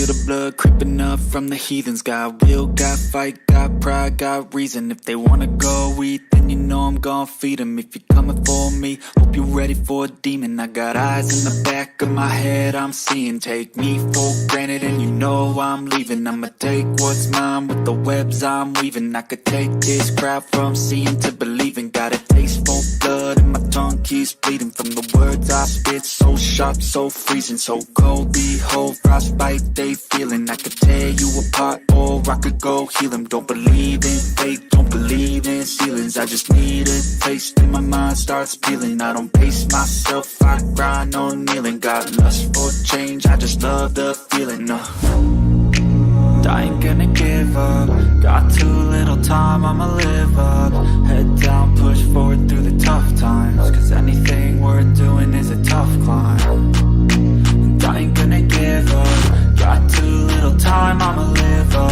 feel the blood creeping up from the heathens. Got will, got fight, got pride, got reason. If they wanna go eat, then you know I'm gon' feed them. If you're coming for me, hope you're ready for a demon. I got eyes in the back of my head, I'm seeing. Take me for granted and you know I'm leaving. I'ma take what's mine with the webs I'm weaving. I could take this crowd from seeing to believing. Got a taste for blood and my tongue keeps bleeding from the words I spit. So sharp, so freezing, so cold. Behold, frostbite they feeling. I could tear you apart or I could go heal them. Don't believe in fate, don't believe in ceilings. I just need a taste and my mind starts peeling. I don't pace myself, I grind on kneeling. Got lust for change, I just love the feeling. I ain't gonna give up. Got too little time, I'ma live up. Head down, push forward through the tough times. Cause anything worth doing is a tough climb. And I ain't gonna give up. Got too little time, I'ma live up.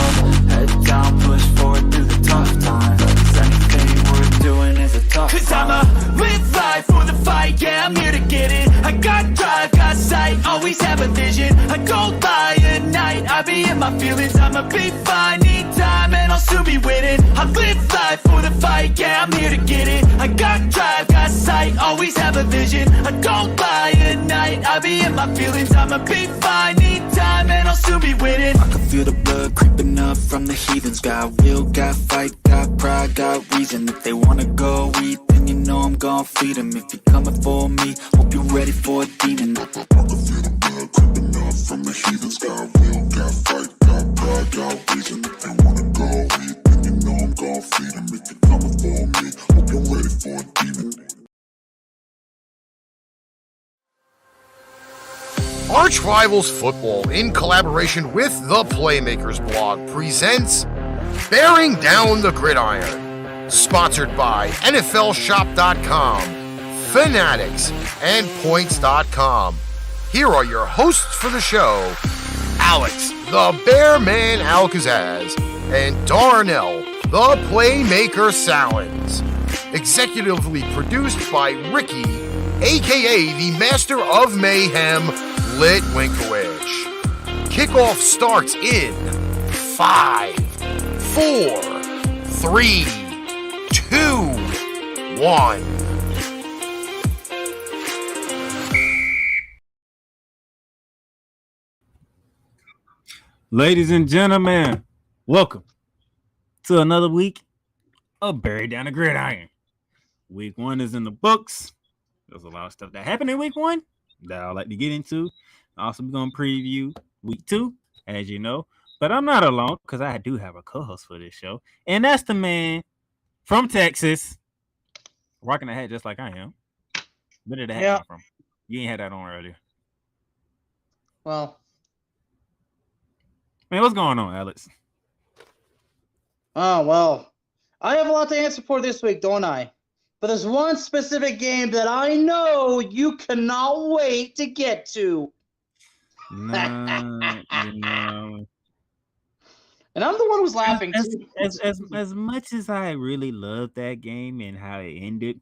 Head down, push forward through the tough times. Cause anything worth doing is a tough climb. Cause I'ma live life for the fight, yeah, I'm here to get it. I got drive, got sight, always have a vision. I go by at night, I be in my feelings. I'ma be fine, need time, and I'll soon be winning. I live life for the fight, yeah, I'm here to get it. I got drive, got sight, always have a vision. I go by at night, I be in my feelings. I'ma be fine, need time, and I'll soon be winning. I can feel the blood creeping up from the heathens. Got will, got fight, got pride, got reason. If they wanna go eat, then you know I'm gon' feed them. If you're coming for me, hope you're ready for a demon. I can feel the blood creeping up from the heathens. Got will, got fight, got pride, got reason. If they wanna go eat, then you know I'm gon' feed them. If you're coming for me, hope you're ready for a demon. ArchRivals Football, in collaboration with the Playmakers blog, presents Bearing Down the Gridiron, sponsored by NFLShop.com, Fanatics, and Points.com. Here are your hosts for the show, Alex, the Bearman Kazzaz, and Darnell, the Playmaker Sallins. Executively produced by Ricky, aka the Master of Mayhem, Litwinkowich. Kickoff starts in 5, 4, 3, 2, 1. Ladies and gentlemen, welcome to another week of Buried Down the Gridiron. Week 1 is in the books. There's a lot of stuff that happened in week 1 that I'd like to get into. Also, we're going to preview week 2, as you know. But I'm not alone because I do have a co-host for this show. And that's the man from Texas, rocking a hat just like I am. Where did the hat come from? You ain't had that on earlier. Well, man, what's going on, Alex? Oh, well, I have a lot to answer for this week, don't I? But there's one specific game that I know you cannot wait to get to. No, you know. And I'm the one who's laughing too. As much as I really love that game and how it ended,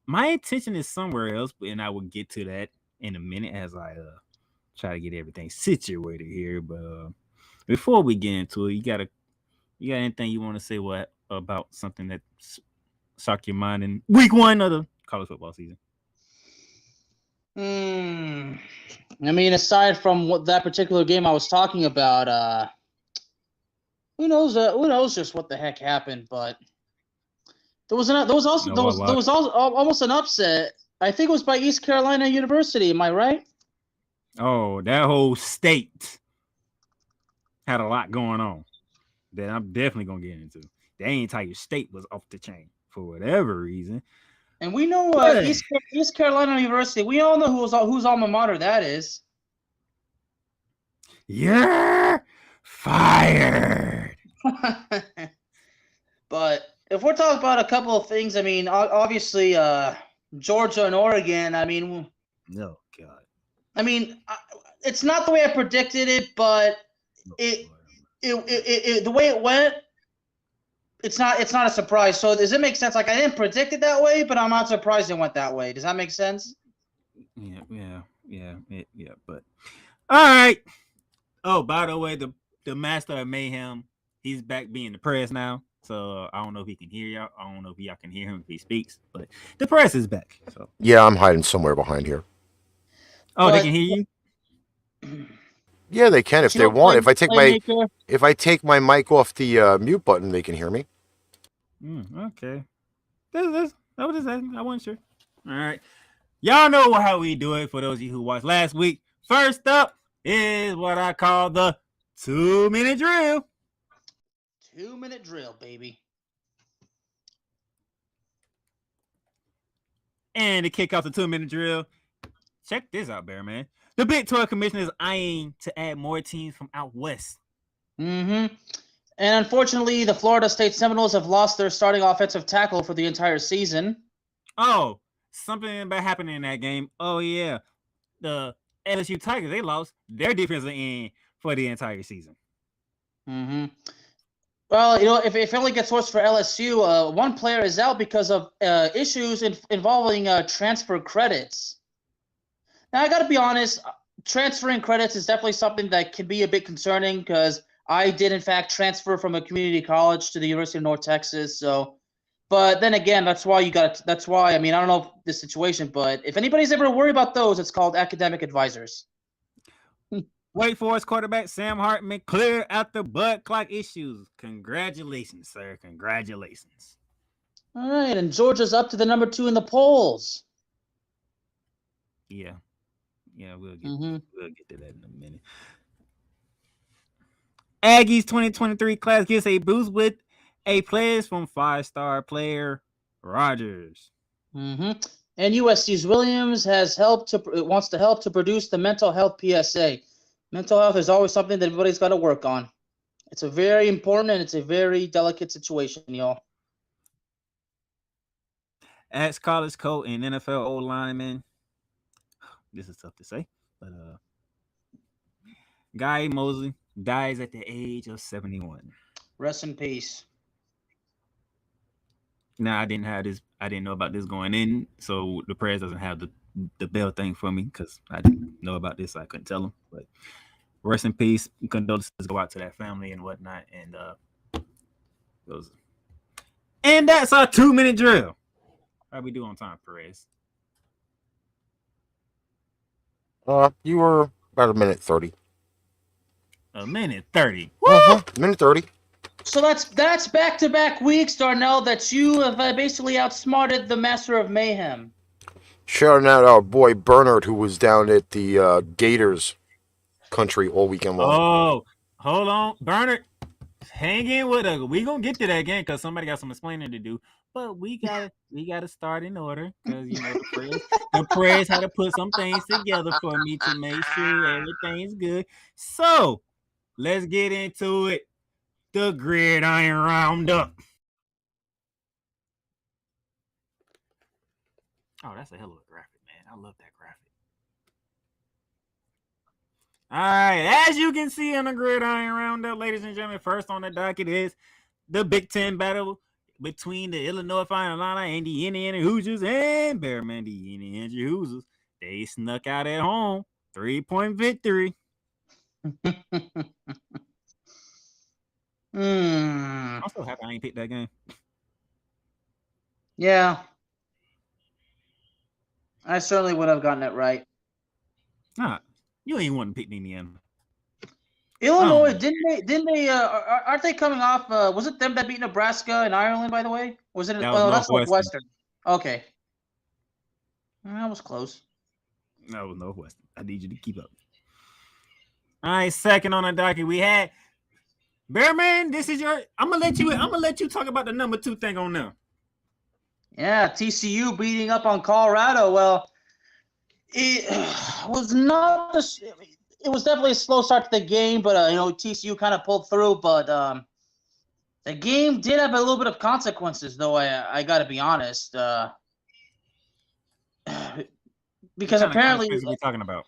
my attention is somewhere else, and I will get to that in a minute as I try to get everything situated here. But before we get into it, you got anything you want to say about something that shocked your mind in week 1 of the college football season? I mean, aside from what that particular game I was talking about, who knows just what the heck happened? But there was almost an upset. I think it was by East Carolina University. Am I right? Oh, that whole state had a lot going on that I'm definitely gonna get into. The entire state was off the chain for whatever reason. And we know East Carolina University. We all know whose alma mater that is. You're fired. But if we're talking about a couple of things, I mean, obviously, Georgia and Oregon. I mean, no God. I mean, it's not the way I predicted it, but it the way it went. It's not a surprise. So does it make sense? Like, I didn't predict it that way, but I'm not surprised it went that way. Does that make sense? Yeah. But all right, Oh, by the way, the master of Mayhem, he's back being the press now. So I don't know if he can hear y'all. I don't know if y'all can hear him if he speaks, but the press is back. So Yeah, I'm hiding somewhere behind here. they But can hear you. Yeah, they can if you they know, want. Playmaker. If I take my mic off the mute button, they can hear me. Okay. That's I was just asking. I wasn't sure. All right. Y'all know how we do it for those of you who watched last week. First up is what I call the 2-minute drill. 2-minute drill, baby. And to kick off the 2-minute drill, check this out, Bear Man. The Big 12 Commission is eyeing to add more teams from out west. Mm-hmm. And unfortunately, the Florida State Seminoles have lost their starting offensive tackle for the entire season. Oh, something bad happened in that game. Oh, yeah. The LSU Tigers, they lost their defensive end for the entire season. Mm-hmm. Well, you know, if it only gets worse for LSU, one player is out because of issues involving transfer credits. Now, I got to be honest, transferring credits is definitely something that can be a bit concerning because I did, in fact, transfer from a community college to the University of North Texas. So, but then again, that's why I mean, I don't know the situation, but if anybody's ever worried about those, it's called academic advisors. Wake Forest quarterback Sam Hartman clear out the blood clock issues. Congratulations, sir. Congratulations. All right, and Georgia's up to the number 2 in the polls. Yeah, we'll get to that in a minute. Aggies 2023 class gets a boost with a pledge from 5-star player Rogers. Mm-hmm. And USC's Williams wants to help to produce the mental health PSA. Mental health is always something that everybody's got to work on. It's a very important and it's a very delicate situation, y'all. Ex-college coach and NFL O lineman. This is tough to say, but Guy Mosley dies at the age of 71. Rest in peace. Now I didn't know about this going in, so the press doesn't have the bell thing for me because I didn't know about this, so I couldn't tell them. But rest in peace, condolences go out to that family and whatnot, and that's our 2-minute drill. How we do on time, Perez? You were about a minute 30. A minute 30. Minute 30. So that's back-to-back weeks, Darnell, that you have basically outsmarted the Master of Mayhem. Shouting out our boy Bernard, who was down at the Gators country all weekend long. Oh, hold on, Bernard. Hang in with us. We gonna get to that game because somebody got some explaining to do. But we gotta start in order because you know the press had to put some things together for me to make sure everything's good. So let's get into it. The Gridiron Roundup. Oh, that's a hell of a graphic, man. I love that graphic. All right, as you can see on the Gridiron Roundup, ladies and gentlemen, first on the docket is the Big Ten battle between the Illinois Fighting Illini and the Indiana Hoosiers and Bearman, the Indiana Hoosiers. They snuck out at home. 3-point victory. I'm so happy I ain't picked that game. Yeah. I certainly would have gotten it right. Nah, you ain't want to pick Indiana. Illinois, didn't they aren't they coming off was it them that beat Nebraska in Ireland, by the way? Was it that's Northwestern. Okay. That was close. That was Northwestern. I need you to keep up. All right, second on the docket, we had Bearman. This is your. I'm gonna let you talk about the number 2 thing on them. Yeah, TCU beating up on Colorado. Well, it was not the. It was definitely a slow start to the game, but TCU kind of pulled through. But the game did have a little bit of consequences, though. I got to be honest, because apparently, what are we talking about?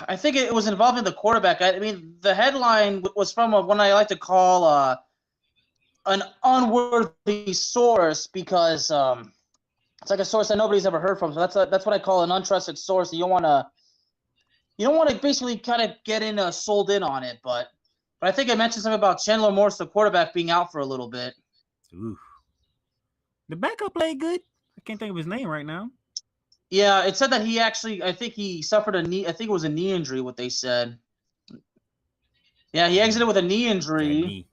I think it was involving the quarterback. I mean, the headline was from one I like to call an unworthy source because it's like a source that nobody's ever heard from. So that's what I call an untrusted source. You don't want to you don't want to basically kind of get in sold in on it, but I think I mentioned something about Chandler Morris, the quarterback, being out for a little bit. Ooh. The backup played good. I can't think of his name right now. Yeah, it said that he actually, I think he suffered a knee. I think it was a knee injury. What they said. Yeah, he exited with a knee injury. That knee.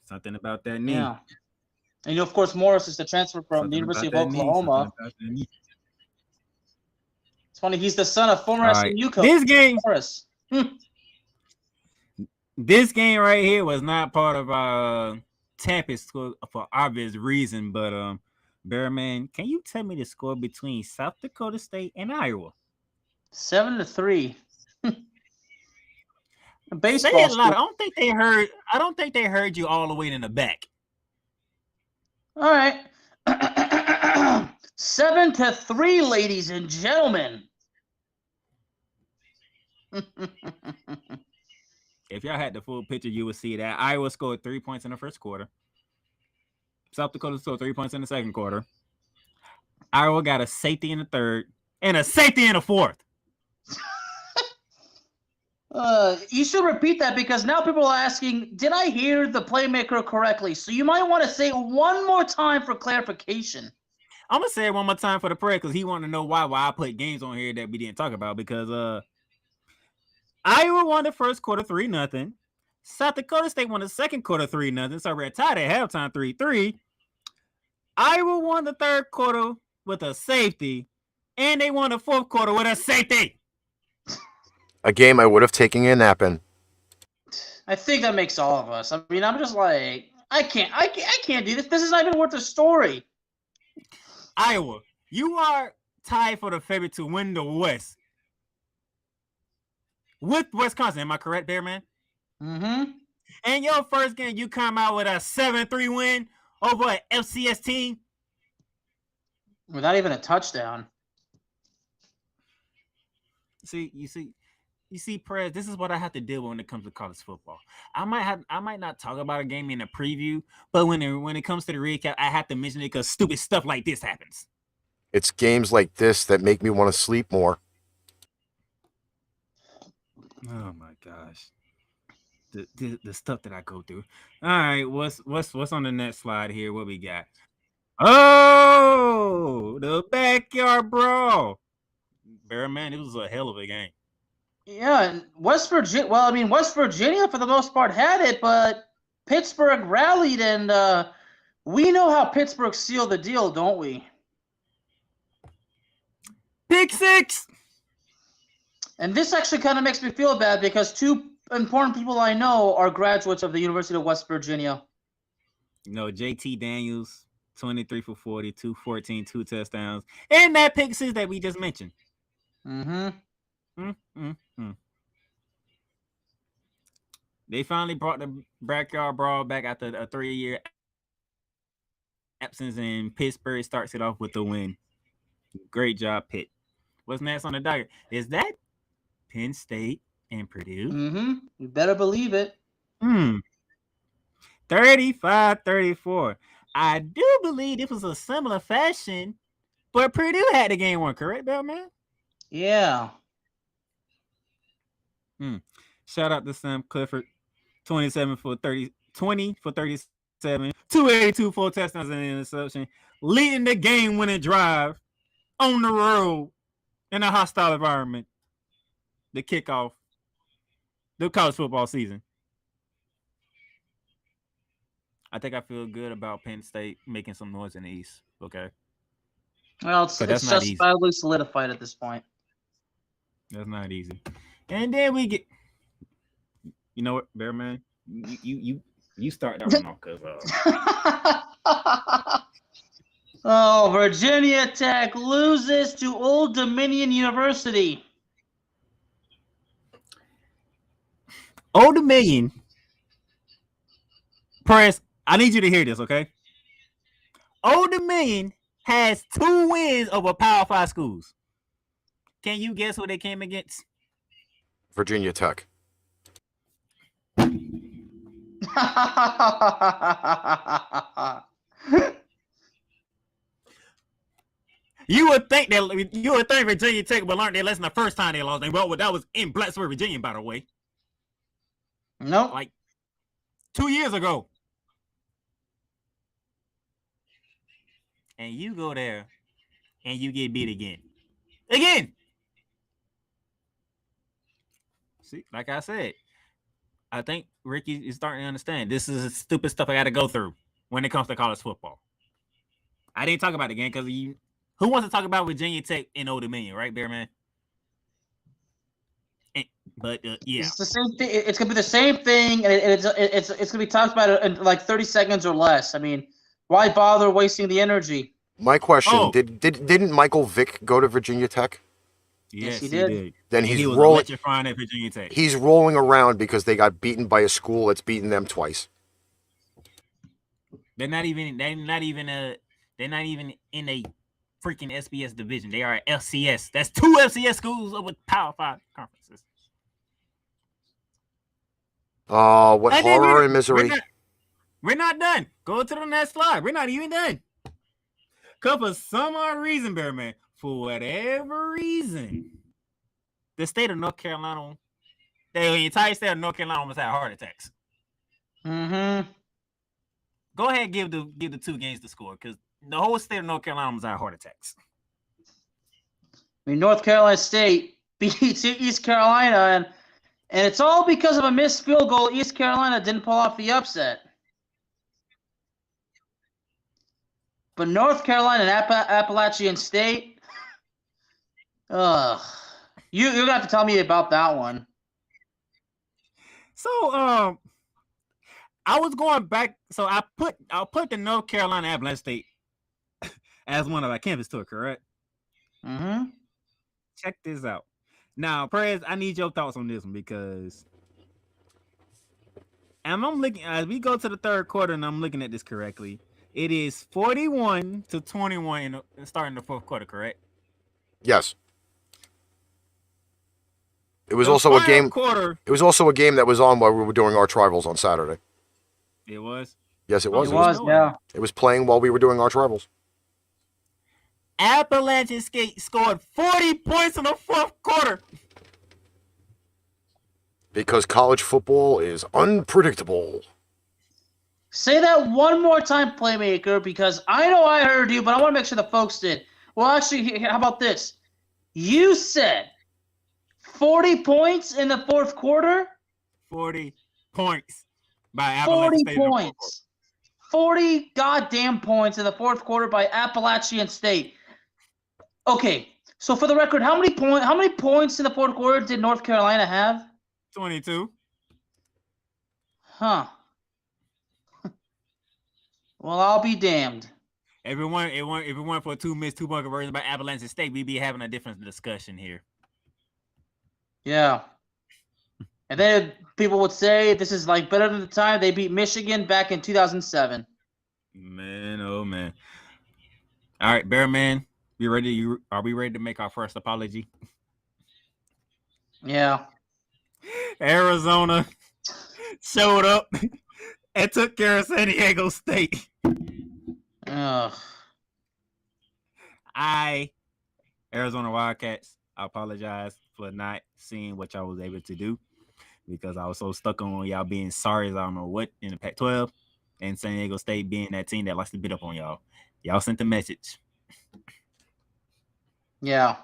Something about that knee. Yeah, and of course Morris is the transfer from the University of Oklahoma. It's funny, he's the son of former SMU coach. This game, Morris. This game right here was not part of Tampa's score for obvious reason, but Bearman, can you tell me the score between South Dakota State and Iowa? 7-3. Baseball. Say it loud. I don't think they heard you all the way in the back. All right. 7-3, ladies and gentlemen. If y'all had the full picture, you would see that Iowa scored 3 points in the first quarter. South Dakota scored 3 points in the second quarter. Iowa got a safety in the third and a safety in the fourth. You should repeat that because now people are asking, did I hear the playmaker correctly? So you might want to say it one more time for clarification. I'm going to say it one more time for the prayer because he wanted to know why I put games on here that we didn't talk about because Iowa won the first quarter 3-0. South Dakota State won the second quarter 3-0. So we're tied at halftime 3-3. Iowa won the third quarter with a safety, and they won the fourth quarter with a safety. A game I would have taken a nap in. I think that makes all of us. I mean, I'm just like, I can't do this. This is not even worth a story. Iowa, you are tied for the favorite to win the West with Wisconsin. Am I correct, Bearman? Mm-hmm. And your first game, you come out with a 7-3 win over an FCS team. Without even a touchdown. You see, Perez, this is what I have to deal with when it comes to college football. I might not talk about a game in a preview, but when it comes to the recap, I have to mention it because stupid stuff like this happens. It's games like this that make me want to sleep more. Oh my gosh. The stuff that I go through. All right, what's on the next slide here? What we got? Oh, the backyard brawl. Bearman, it was a hell of a game. Yeah, and West Virginia. Well, I mean, West Virginia for the most part had it, but Pittsburgh rallied, and we know how Pittsburgh sealed the deal, don't we? Pick six. And this actually kind of makes me feel bad because two important people I know are graduates of the University of West Virginia. JT Daniels, 23 for 40, 214, 2 touchdowns, and that pick six that we just mentioned. Mm-hmm. They finally brought the backyard brawl back after a 3-year absence, and Pittsburgh starts it off with a win. Great job, Pitt. What's next on the docket? Is that Penn State and Purdue? Mm-hmm. You better believe it. 35-34. I do believe this was a similar fashion, but Purdue had the game one, correct, Bellman? Yeah. Shout out to Sam Clifford, 20 for 37, 282, 4 touchdowns and an interception, leading the game-winning drive on the road in a hostile environment. The kickoff, the college football season. I think I feel good about Penn State making some noise in the East. Okay. Well, it's justifiably solidified at this point. That's not easy. And then we get, you know what, Bearman, you start that one off because. Oh, Virginia Tech loses to Old Dominion University. Old Dominion. Press, I need you to hear this, okay? Old Dominion has 2 wins over Power 5 schools. Can you guess who they came against? Virginia Tech. You would think Virginia Tech would learn their lesson the first time they lost. That was in Blacksburg, Virginia, by the way. Nope. Like 2 years ago. And you go there and you get beat again. Again. See, like I said, I think Ricky is starting to understand this is stupid stuff I got to go through when it comes to college football. I didn't talk about it again because who wants to talk about Virginia Tech in Old Dominion, right, Bearman? But yeah, it's the same thing. It's gonna be the same thing, and it's gonna be talked about in like 30 seconds or less. I mean, why bother wasting the energy? My question: Didn't Michael Vick go to Virginia Tech? Yes, he did. Then he was rolling. Electrifying at Virginia Tech. He's rolling around because they got beaten by a school that's beaten them twice. They're not even in a freaking SBS division. They are FCS. That's 2 FCS schools with Power 5 conferences. What horror and misery. We're not done. Go to the next slide. We're not even done. Because for some odd reason, Bearman, for whatever reason, the state of North Carolina, the entire state of North Carolina almost had heart attacks. Mm-hmm. Go ahead and give the 2 games the score, because the whole state of North Carolina almost had heart attacks. I mean, North Carolina State beats East Carolina, and it's all because of a missed field goal. East Carolina didn't pull off the upset. But North Carolina and Appalachian State, you're gonna have to tell me about that one. So, I was going back. So I'll put the North Carolina Appalachian State as one of our campus tour, correct? Mm-hmm. Check this out. Now, Perez, I need your thoughts on this one because I'm looking as we go to the third quarter, and I'm looking at this correctly. It is 41-21 starting the fourth quarter, correct? Yes. It was also a game. It was also a game that was on while we were doing ArchRivals on Saturday. It was. Yes, it was. Yeah. It was playing while we were doing ArchRivals. Appalachian State scored 40 points in the fourth quarter. Because college football is unpredictable. Say that one more time, Playmaker, because I know I heard you, but I want to make sure the folks did. Well, actually, how about this? You said 40 points in the fourth quarter? 40 points by Appalachian State. 40 points. 40 goddamn points in the fourth quarter by Appalachian State. Okay, so for the record, how many points in the fourth quarter did North Carolina have? 22. Huh. Well, I'll be damned. If it weren't for 2 missed 2-point conversions by Appalachian State, we'd be having a different discussion here. Yeah. And then people would say this is like better than the time they beat Michigan back in 2007. Man, oh man. All right, Bearman, are we ready to make our first apology? Yeah. Arizona showed up and took care of San Diego State. Ugh. Arizona Wildcats, I apologize for not seeing what y'all was able to do because I was so stuck on y'all being sorry as I don't know what in the Pac-12 and San Diego State being that team that likes to beat up on y'all. Y'all sent the message. Yeah,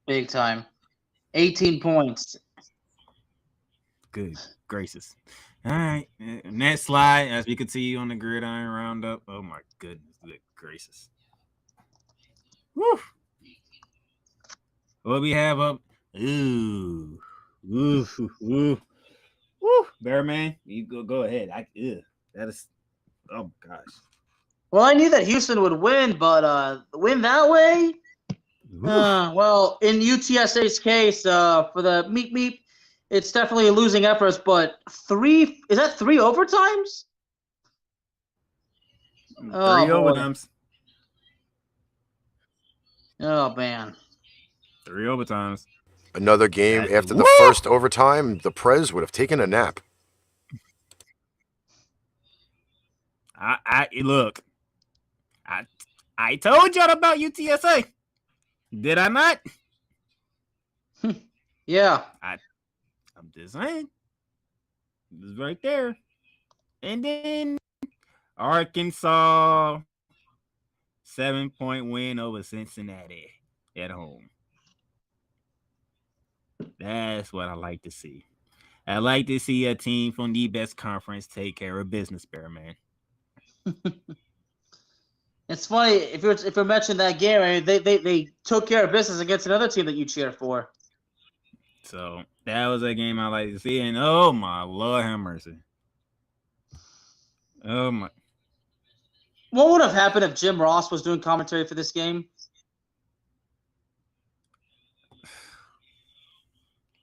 big time. 18 points. Good gracious. All right. Next slide, as we can see on the gridiron roundup. Oh my goodness, good gracious. Woo. What we have up? Ooh. Bearman, you go ahead. That is, oh gosh. Well, I knew that Houston would win, but win that way? Well, in UTSA's case, for the meep, it's definitely a losing effort, but is that 3 overtimes? 3 overtimes. Oh, man. 3 overtimes. Another game after the first overtime, the Prez would have taken a nap. Look. I told y'all about UTSA. Did I not? Yeah. I'm just saying. It was right there. And then Arkansas 7-point win over Cincinnati at home. That's what I like to see. I like to see a team from the best conference take care of business, Bear Man. It's funny if you're mentioning that game. I mean, they took care of business against another team that you cheer for. So that was a game I like to see, and oh my Lord, have mercy. Oh my! What would have happened if Jim Ross was doing commentary for this game?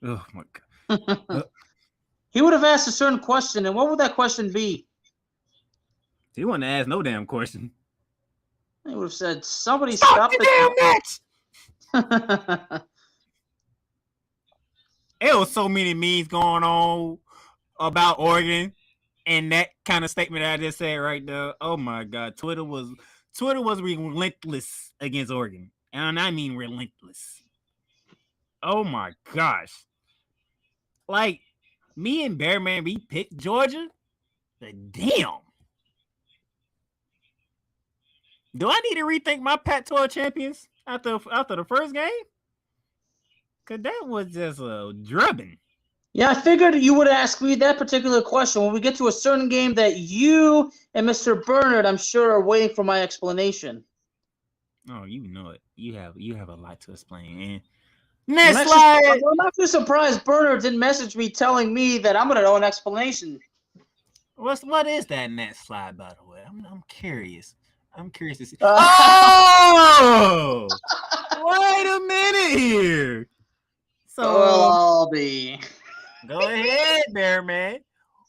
Oh my God! He would have asked a certain question, and what would that question be? He wouldn't ask no damn question. He would have said, "Somebody Stop the damn match!" There was so many memes going on about Oregon and that kind of statement I just said right there. Oh my God, Twitter was relentless against Oregon, and I mean relentless. Oh my gosh, like me and Bearman, we picked Georgia. The damn. Do I need to rethink my Pac-12 champions after the first game? Cause that was just a drubbing. Yeah, I figured you would ask me that particular question when we get to a certain game that you and Mr. Bernard, I'm sure, are waiting for my explanation. Oh, you know it. You have a lot to explain, man. Next slide. I'm not too surprised Bernard didn't message me telling me that I'm gonna know an explanation. What is that next slide, by the way? I'm curious. I'm curious to see. Wait a minute here. So I'll be. Go ahead, there, man.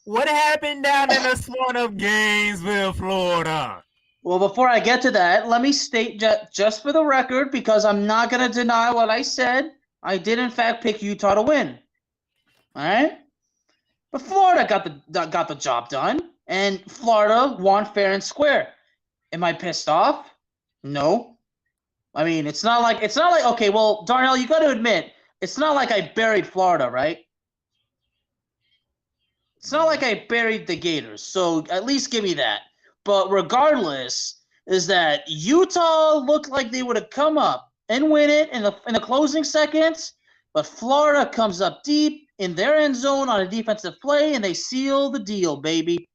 What happened down in the swamp of Gainesville, Florida? Well, before I get to that, let me state just for the record, because I'm not going to deny what I said. I did, in fact, pick Utah to win. All right? But Florida got the job done, and Florida won fair and square. Am I pissed off? No. I mean, it's not like okay, well, Darnell, you got to admit, it's not like I buried Florida, right? It's not like I buried the Gators, so at least give me that. But regardless, is that Utah looked like they would have come up and win it in the closing seconds, but Florida comes up deep in their end zone on a defensive play, and they seal the deal, baby.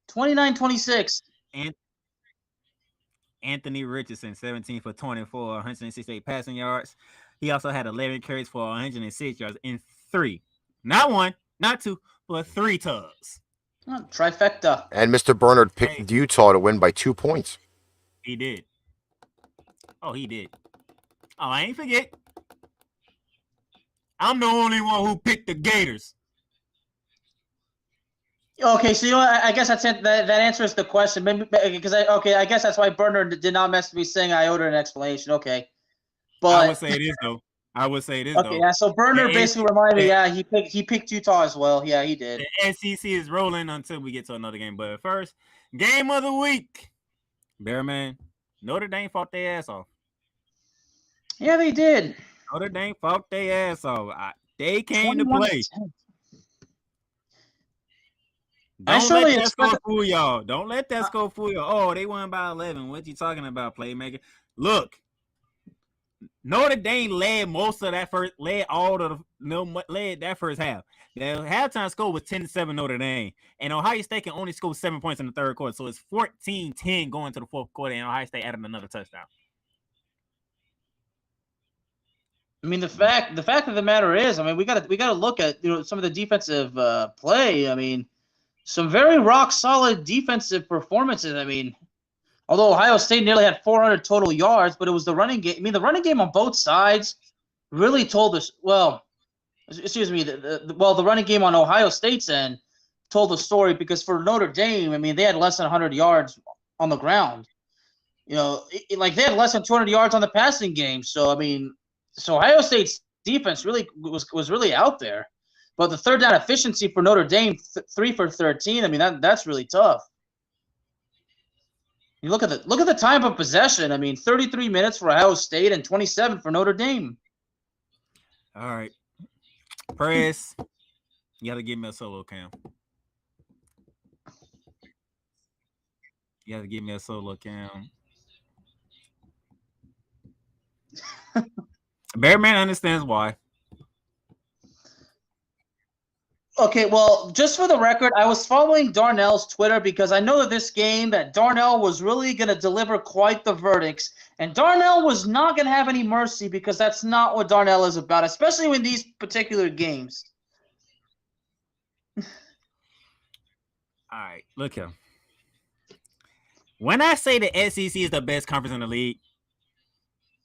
29-26. And Anthony Richardson, 17 for 24, 168 passing yards. He also had 11 carries for 106 yards in 3. Not 1, not 2, but 3 tugs. Oh, trifecta. And Mr. Bernard picked Utah to win by 2 points. He did. Oh, he did. Oh, I ain't forget. I'm the only one who picked the Gators. Okay, so I guess that answers the question. Maybe because I guess that's why Bernard did not message me saying I owed her an explanation. Okay, but I would say it is though. Okay, yeah. So Bernard basically reminded me. Yeah, he picked Utah as well. Yeah, he did. The SEC is rolling until we get to another game. But first, game of the week. Bearman, Notre Dame fought their ass off. Yeah, they did. Notre Dame fought their ass off. They came to play. Don't let that score fool y'all. Don't let that score fool you. Oh, they won by 11. What you talking about, Playmaker? Look, Notre Dame led that first half. The halftime score was 10-7 Notre Dame, and Ohio State can only score 7 points in the third quarter, so it's 14-10 going to the fourth quarter, and Ohio State added another touchdown. I mean, the fact of the matter is, I mean, we got to look at some of the defensive play. I mean, some very rock solid defensive performances. I mean, although Ohio State nearly had 400 total yards, but it was the running game. I mean, the running game on both sides really told us. Well, excuse me. The running game on Ohio State's end told the story, because for Notre Dame, I mean, they had less than 100 yards on the ground. They had less than 200 yards on the passing game. So I mean, Ohio State's defense really was really out there. But the third down efficiency for Notre Dame, 3 for 13. I mean, that's really tough. You look at the time of possession. I mean, 33 minutes for Ohio State and 27 for Notre Dame. All right. Press. You got to give me a solo cam. You got to give me a solo cam. Bearman understands why. Okay, well, just for the record, I was following Darnell's Twitter because I know that this game that Darnell was really going to deliver quite the verdicts, and Darnell was not going to have any mercy because that's not what Darnell is about, especially in these particular games. All right, look here. When I say the SEC is the best conference in the league,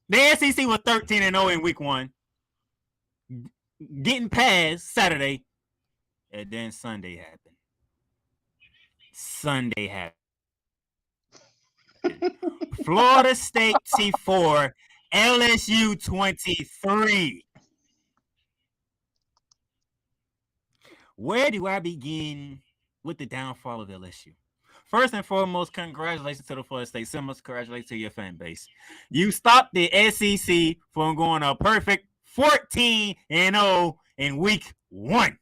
the SEC was 13-0 in week 1, getting past Saturday. And then Sunday happened. Florida State T4, LSU 23. Where do I begin with the downfall of LSU? First and foremost, congratulations to the Florida State Seminoles. Congratulations to your fan base. You stopped the SEC from going a perfect 14-0 in week 1.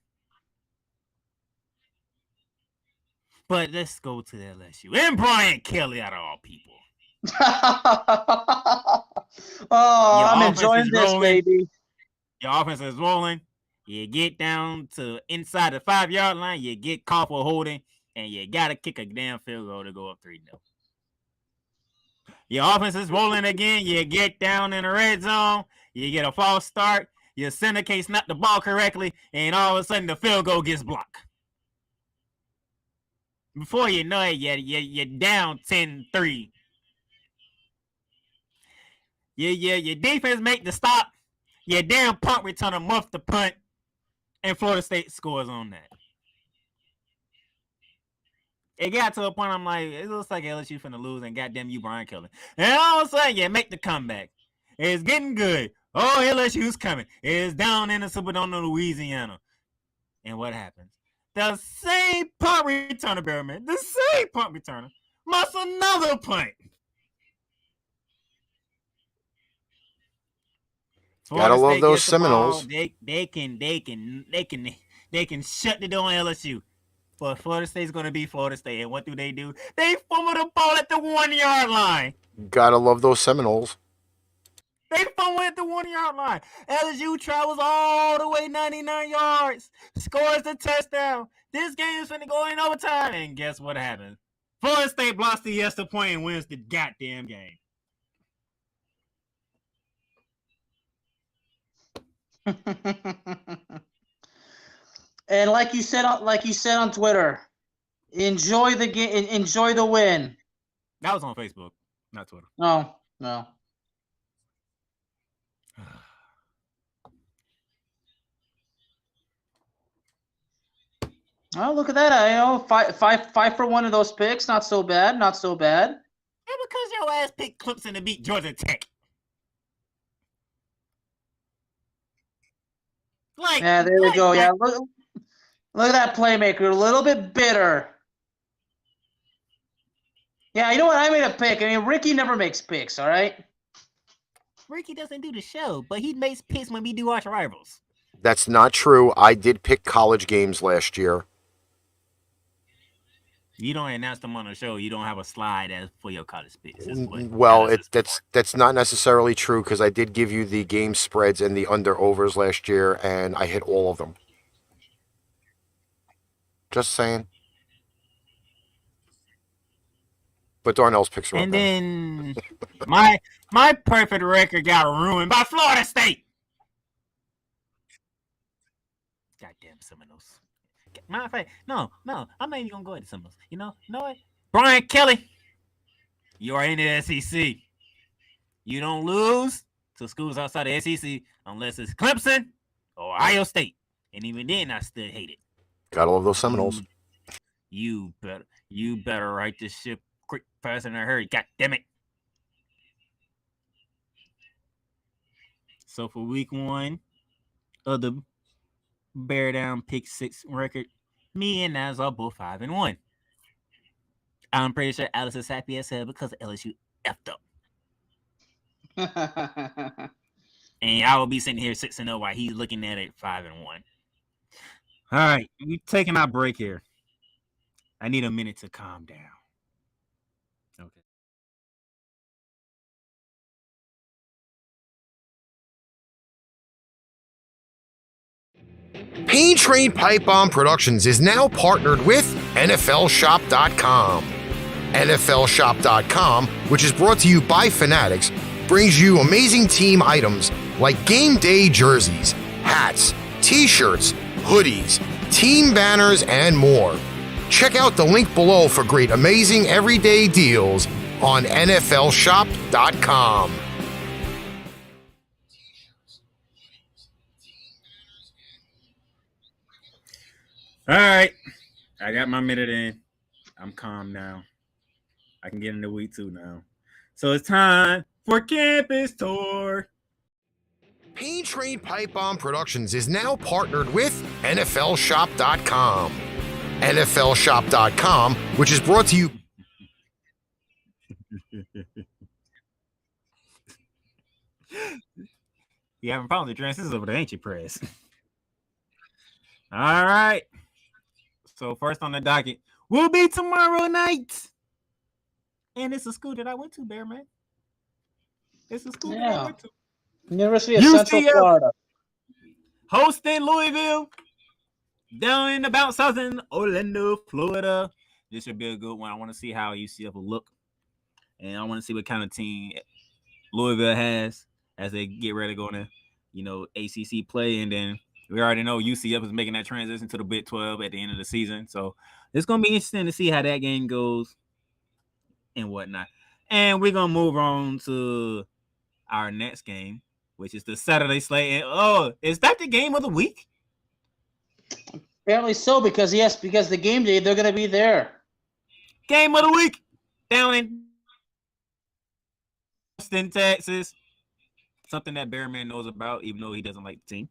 But let's go to the LSU. And Brian Kelly out of all people. I'm enjoying this, baby. Your offense is rolling. You get down to inside the 5-yard line. You get caught for holding. And you got to kick a damn field goal to go up 3-0. Your offense is rolling again. You get down in the red zone. You get a false start. Your center can't snap the ball correctly. And all of a sudden, the field goal gets blocked. Before you know it, you're down 10-3. Your defense make the stop. Your damn punt returner muffed the punt. And Florida State scores on that. It got to a point I'm like, it looks like LSU finna lose and goddamn you, Brian Kelly. And all of a sudden, you make the comeback. It's getting good. Oh, LSU's coming. It's down in the Superdome of Louisiana. And what happens? The same punt returner, Bearman, the same punt returner, must another punt. Gotta love those Seminoles. They can shut the door on LSU. But Florida State's gonna be Florida State. And what do? They fumble the ball at the 1-yard line. Gotta love those Seminoles. They fumble at the 1-yard line. LSU travels all the way 99 yards, scores the touchdown. This game is finna go in overtime. And guess what happens? Florida State blocks the extra point and wins the goddamn game. And like you said on Twitter, enjoy the game, enjoy the win. That was on Facebook, not Twitter. No. Oh, look at that! Five for one of those picks. Not so bad. Yeah, because your ass picked Clemson to beat Georgia Tech. Yeah, there we go. Yeah, look at that playmaker. A little bit bitter. Yeah, you know what? I made a pick. I mean, Ricky never makes picks. All right. Ricky doesn't do the show, but he makes picks when we do ArchRivals. That's not true. I did pick college games last year. You don't announce them on the show. You don't have a slide as for your college picks. That's not necessarily true because I did give you the game spreads and the under-overs last year, and I hit all of them. Just saying. But Darnell's picks are up. And then my perfect record got ruined by Florida State. Goddamn Seminoles. Matter of fact, no, I'm not even gonna go at the Seminoles. You know what? Brian Kelly, you are in the SEC. You don't lose to schools outside the SEC unless it's Clemson or Ohio State. And even then, I still hate it. Gotta love those Seminoles. You better right this ship quick, fast, and in a hurry. God damn it. So for week 1 of the Bear Down Pick 6 record, me and Naz are both 5-1. I'm pretty sure Alex is happy as hell because LSU effed up. And I will be sitting here 6-0 while he's looking at it 5-1. All right, we're taking our break here. I need a minute to calm down. Okay. Pain Train Pipe Bomb Productions is now partnered with NFLShop.com. NFLShop.com, which is brought to you by Fanatics, brings you amazing team items like game day jerseys, hats, t-shirts, hoodies, team banners, and more. Check out the link below for great, amazing everyday deals on NFLShop.com. All right. I got my minute in. I'm calm now. I can get into week 2 now. So it's time for campus tour. Pain Train Pipe Bomb Productions is now partnered with NFLShop.com. NFLShop.com, which is brought to you. You having problems with transitions over there, ain't you, Press? All right. So first on the docket will be tomorrow night. And it's a school that I went to, Bear Man. It's a school that I went to. University of Central Florida. Hosting Louisville. Down in about southern Orlando, Florida. This should be a good one. I want to see how UCF will look. And I want to see what kind of team Louisville has as they get ready to go into, ACC play. And then we already know UCF is making that transition to the Big 12 at the end of the season. So it's going to be interesting to see how that game goes and whatnot. And we're going to move on to our next game, which is the Saturday slate. And, is that the game of the week? Apparently so, because the game day, they're going to be there. Game of the week down in Austin, Texas. Something that Bearman knows about, even though he doesn't like the team.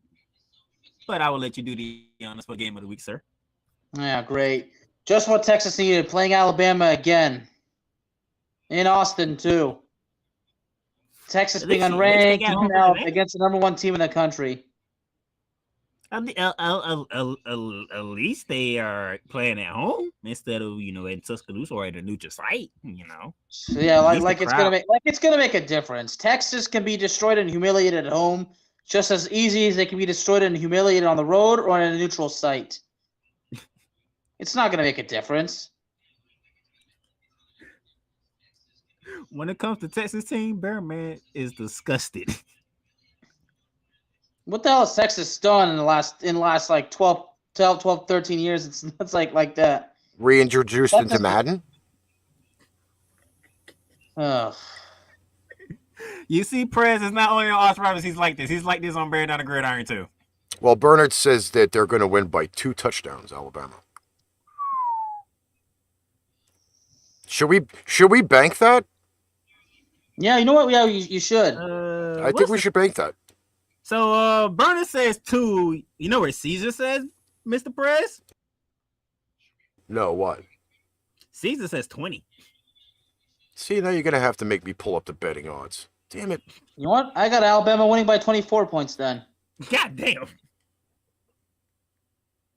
But I will let you do the honors for game of the week, sir. Yeah, great. Just what Texas needed, playing Alabama again. In Austin, too. Texas being unranked now against the number 1 team in the country. At least they are playing at home instead of in Tuscaloosa or at a neutral site. So yeah, like it's gonna make a difference. Texas can be destroyed and humiliated at home just as easy as they can be destroyed and humiliated on the road or in a neutral site. It's not gonna make a difference. When it comes to Texas team, Bearman is disgusted. What the hell has Texas done in the last like 12, 13 years? It's like that. Reintroduced into Madden? You see, Prez is not only on ArchRivals, he's like this. He's like this on Down The Gridiron too. Well, Bernard says that they're going to win by 2 touchdowns, Alabama. Should we bank that? Yeah, you know what? Yeah, you should. I think we should bank that. So Bernard says 2. You know where Caesar says, Mr. Perez? No, what? Caesar says 20. See, now you're going to have to make me pull up the betting odds. Damn it. You know what? I got Alabama winning by 24 points then. God damn.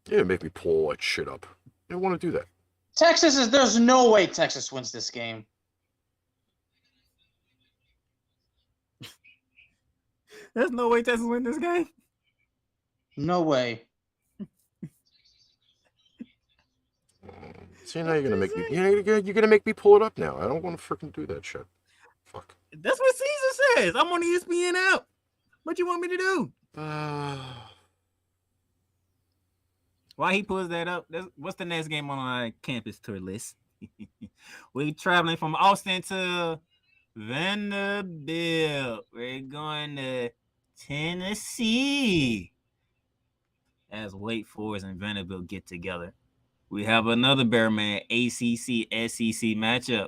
You're going to make me pull all that shit up. I don't want to do that. There's no way Texas wins this game. There's no way Texas wins this game? No way. See, now you're gonna make me. You're gonna make me pull it up now. I don't want to freaking do that shit. Fuck. That's what Caesar says. I'm on ESPN out. What you want me to do? While he pulls that up, what's the next game on our campus tour list? We're traveling from Austin to Vanderbilt. We're going to Tennessee as Wake Forest and Vanderbilt get together. We have another Bearman ACC SEC matchup.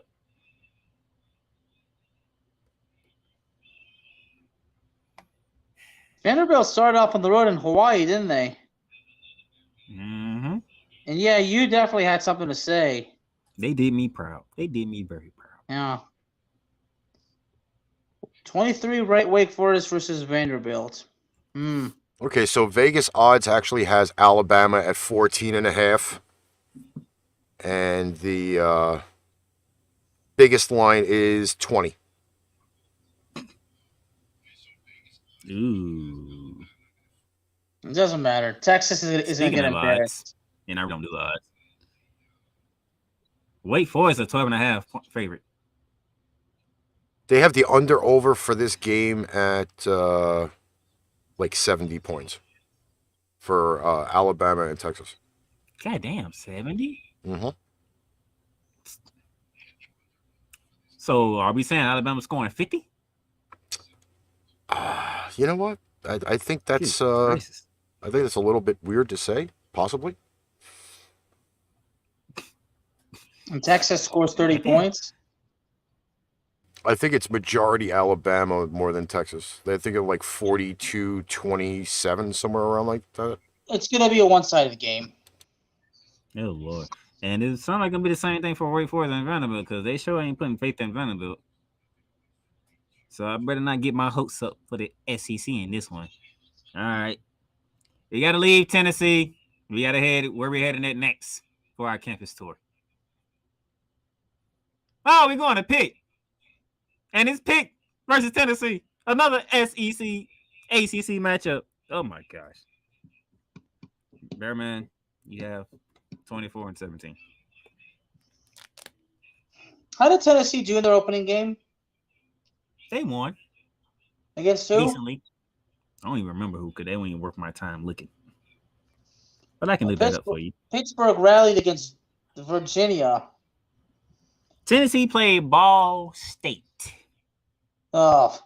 Vanderbilt started off on the road in Hawaii, didn't they? Mm-hmm. And yeah, you definitely had something to say. They did me proud. They did me very proud. Yeah. 23 right Wake Forest versus Vanderbilt. Okay, so Vegas odds actually has Alabama at 14.5. And the biggest line is 20. Ooh. It doesn't matter. Texas isn't going to get embarrassed. And I don't do odds. Wake Forest a 12.5 favorite. They have the under-over for this game at like 70 points for Alabama and Texas. God damn, 70? Mm-hmm. So are we saying Alabama scoring 50? You know what? I think that's I think that's a little bit weird to say, possibly. And Texas scores 30 points. I think it's majority Alabama more than Texas. They think of like 42-27, somewhere around like that. It's going to be a one-sided game. Oh, Lord. And it sounds like going to be the same thing for Wake Forest and Vanderbilt because they sure ain't putting faith in Vanderbilt. So I better not get my hopes up for the SEC in this one. All right. We got to leave Tennessee. We got to head where we're heading at next for our campus tour. Oh, we're going to Pitt. And it's Pitt versus Tennessee. Another SEC, ACC matchup. Oh, my gosh. Bearman, you have 24-17. How did Tennessee do in their opening game? They won. Against who? Decently. I don't even remember who, because they won't even worth my time looking. But I can look that up for you. Pittsburgh rallied against Virginia. Tennessee played Ball State. Oh.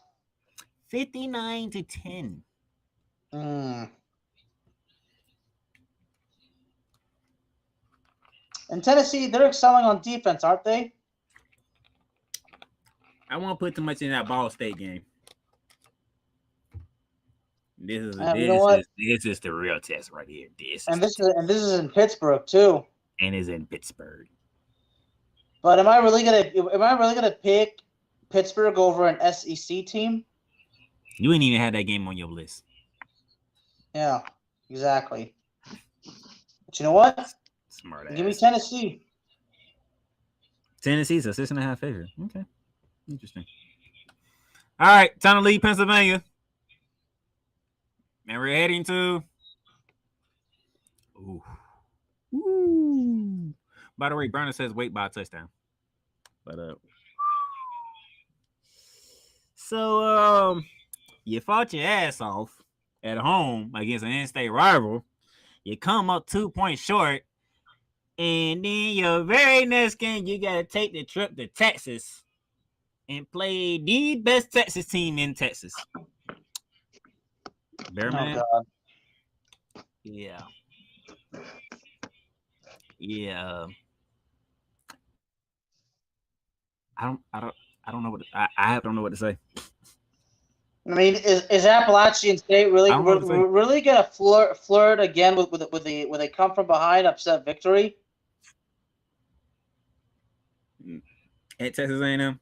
59-10. And Tennessee, they're excelling on defense, aren't they? I won't put too much in that Ball State game. This is the real test right here. This is in Pittsburgh too. And is in Pittsburgh. But am I really gonna pick Pittsburgh over an SEC team? You ain't even had that game on your list. Yeah, exactly. But you know what? Smart ass. Give me Tennessee. Tennessee's a 6.5 favorite. Okay. Interesting. All right, time to leave Pennsylvania. And we're heading to. Ooh. By the way, Browner says wait by a touchdown. But so you fought your ass off at home against an in-state rival. You come up 2 points short, and then your very next game you gotta take the trip to Texas and play the best Texas team in Texas. Bearman. Oh, God. Yeah. I don't know what to say. I mean, is Appalachian State really gonna flirt again with a come from behind upset victory? At Texas A&M?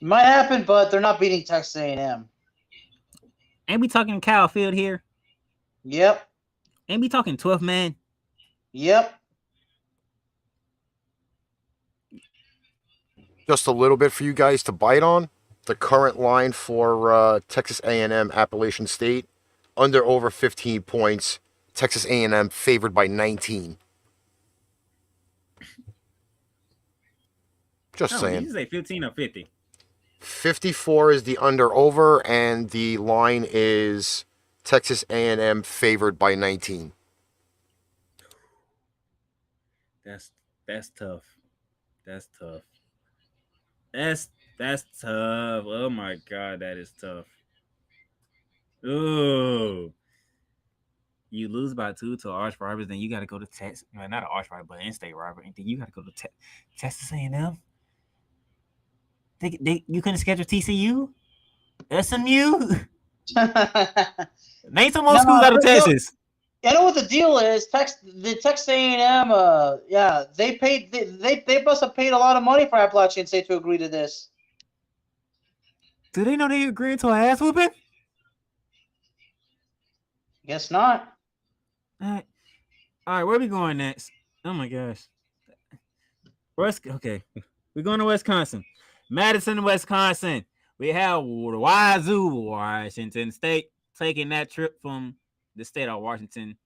Might happen, but they're not beating Texas A&M. Ain't we talking Kyle Field here? Yep. Ain't we talking 12th man? Yep. Just a little bit for you guys to bite on. The current line for Texas A&M Appalachian State, under over 15 points. Texas A&M favored by 19. Just saying. Did you say 15 or 50? 54 is the under over, and the line is Texas A&M favored by 19. That's tough. That's tough. That's tough. Oh my God, that is tough. Ooh. You lose by 2 to ArchRivals, then you got to go to Texas. Well, not an ArchRival, but an in-state rival. And then you got to go to Texas A&M. You couldn't schedule TCU? SMU? Name some more schools out of Texas. I know what the deal is. Texas A&M, they must have paid a lot of money for Appalachian State to agree to this. Do they know they agreed to an ass whooping? Guess not. All right, where are we going next? Oh my gosh. Okay, we're going to Wisconsin. Madison, Wisconsin. We have Wazoo, Washington State, taking that trip from the state of Washington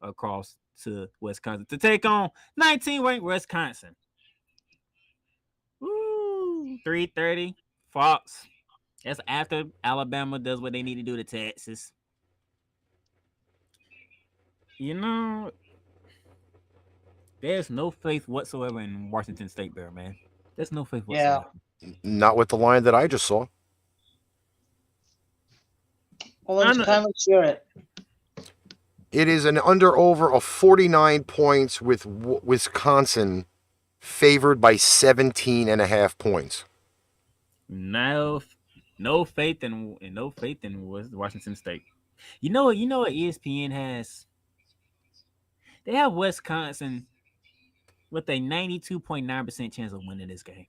across to Wisconsin to take on 19-ranked Wisconsin. Woo! 3:30 Fox. That's after Alabama does what they need to do to Texas. You know, there's no faith whatsoever in Washington State, Bear, man. There's no faith whatsoever. Yeah. Not with the line that I just saw. Well, let's hear it. It is an under-over of 49 points with Wisconsin favored by 17.5 points. No faith in Washington State. You know what ESPN has? They have Wisconsin with a 92.9% chance of winning this game.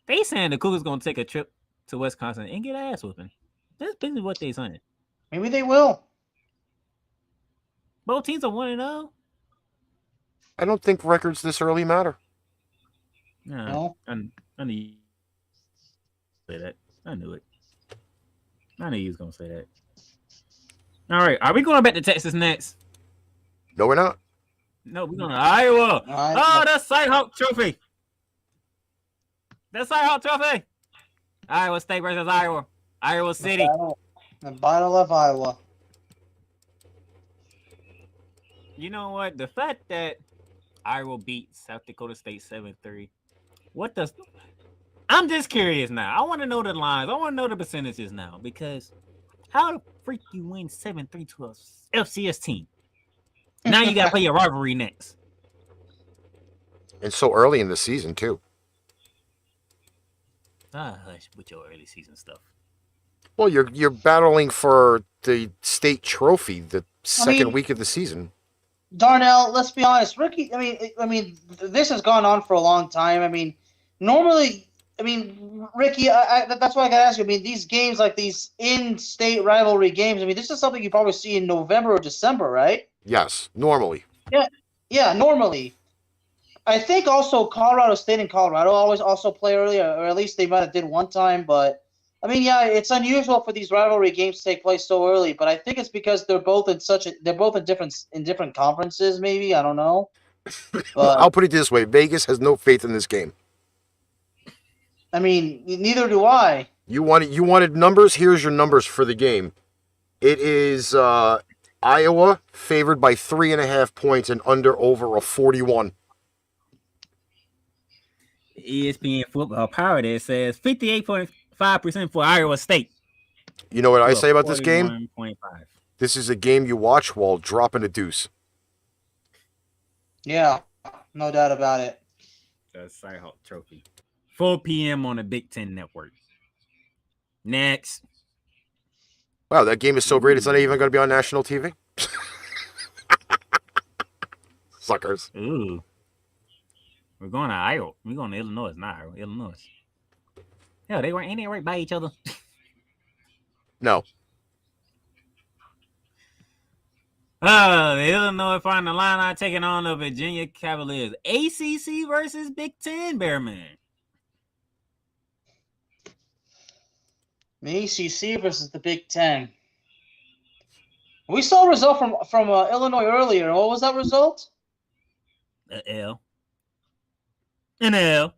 They saying the Cougars gonna take a trip to Wisconsin and get ass whooping. That's basically what they saying. Maybe they will. Both teams are 1-0. I don't think records this early matter. No. I knew you say that. I knew it. I knew you was gonna say that. All right, are we going back to Texas next? No, we're not. No, we're going to Iowa. Oh, that's Cyhawk Trophy. That's Cyhawk Trophy. Iowa State versus Iowa City. The battle of Iowa. You know what? The fact that Iowa beat South Dakota State 7-3. I'm just curious now. I want to know the lines. I want to know the percentages now, because how the freak you win 7-3 to a FCS team? Now you got to play your rivalry next. And so early in the season, too. Hush with your early season stuff. Well, you're battling for the state trophy the second week of the season. Darnell, let's be honest. Ricky, I mean, this has gone on for a long time. I mean, normally, Ricky, that's why I got to ask you. I mean, these games, like these in-state rivalry games, I mean, this is something you probably see in November or December, right? Yes, normally. Yeah, normally. I think also Colorado State and Colorado always also play early, or at least they might have did one time. But I mean, yeah, it's unusual for these rivalry games to take place so early. But I think it's because they're both in different conferences. Maybe, I don't know. But, I'll put it this way: Vegas has no faith in this game. I mean, neither do I. You wanted numbers. Here's your numbers for the game. It is Iowa favored by 3.5 points and under over a 41. ESPN Football Power there says 58.5% for Iowa State. You know what I say about this game? 41.5. This is a game you watch while dropping a deuce. Yeah, no doubt about it. The Cyhawk Trophy. 4 p.m. on the Big Ten Network. Next. Wow, that game is so great, it's not even going to be on national TV? Suckers. Ooh. We're going to Iowa. We're going to Illinois, not Iowa. Illinois. Hell, ain't they right by each other? No. The Illinois Fighting Illini taking on the Virginia Cavaliers. ACC versus Big Ten, Bearman. The ACC versus the Big Ten. We saw a result from Illinois earlier. What was that result? An L. An L.